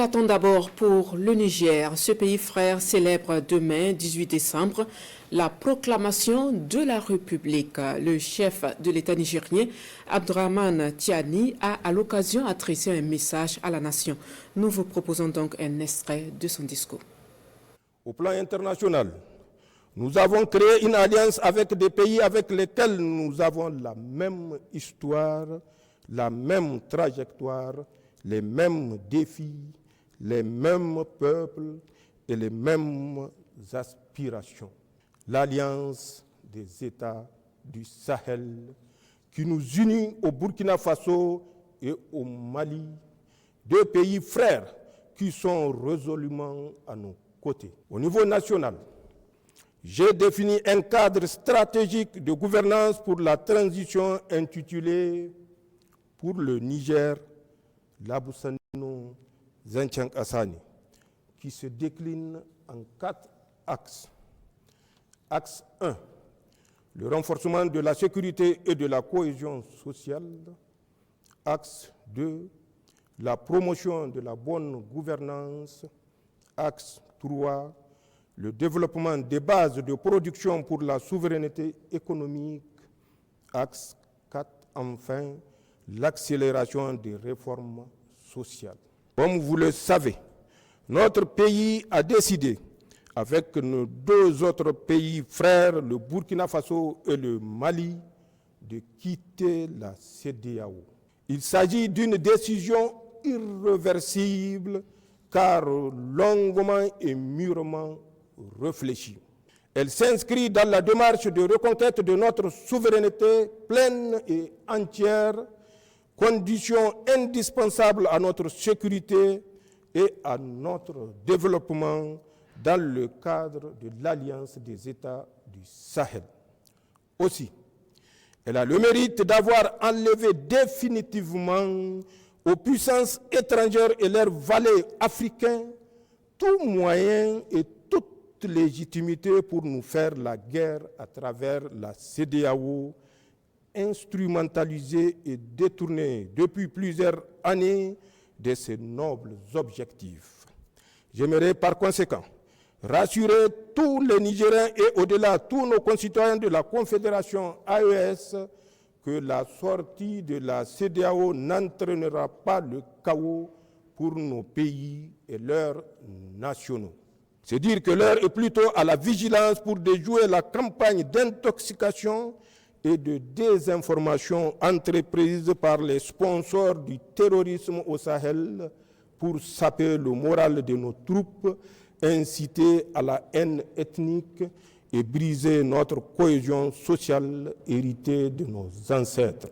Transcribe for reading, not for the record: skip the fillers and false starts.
partons d'abord pour le Niger. Ce pays frère célèbre demain, 18 décembre, la proclamation de la République. Le chef de l'État nigérien, Abdourahmane Tiani, a à l'occasion adressé un message à la nation. Nous vous proposons donc un extrait de son discours. Au plan international, nous avons créé une alliance avec des pays avec lesquels nous avons la même histoire, la même trajectoire, les mêmes défis, les mêmes peuples et les mêmes aspirations. L'Alliance des États du Sahel qui nous unit au Burkina Faso et au Mali, deux pays frères qui sont résolument à nos côtés. Au niveau national, j'ai défini un cadre stratégique de gouvernance pour la transition intitulé « Pour le Niger, l'Aboussano Zenchang Assani » qui se décline en 4 axes. Axe 1, le renforcement de la sécurité et de la cohésion sociale. Axe 2, la promotion de la bonne gouvernance. Axe 3, le développement des bases de production pour la souveraineté économique. Axe 4, enfin, l'accélération des réformes sociales. Comme vous le savez, notre pays a décidé, avec nos 2 autres pays frères, le Burkina Faso et le Mali, de quitter la CEDEAO. Il s'agit d'une décision irréversible, car longuement et mûrement réfléchie. Elle s'inscrit dans la démarche de reconquête de notre souveraineté pleine et entière, condition indispensable à notre sécurité et à notre développement dans le cadre de l'Alliance des États du Sahel. Aussi, elle a le mérite d'avoir enlevé définitivement aux puissances étrangères et leurs valets africains tout moyen et toute légitimité pour nous faire la guerre à travers la CEDEAO, instrumentalisée et détournée depuis plusieurs années de ses nobles objectifs. J'aimerais par conséquent rassurer tous les Nigériens et au-delà tous nos concitoyens de la Confédération AES que la sortie de la CEDEAO n'entraînera pas le chaos pour nos pays et leurs nationaux. C'est dire que l'heure est plutôt à la vigilance pour déjouer la campagne d'intoxication et de désinformation entreprise par les sponsors du terrorisme au Sahel pour saper le moral de nos troupes, inciter à la haine ethnique et briser notre cohésion sociale héritée de nos ancêtres.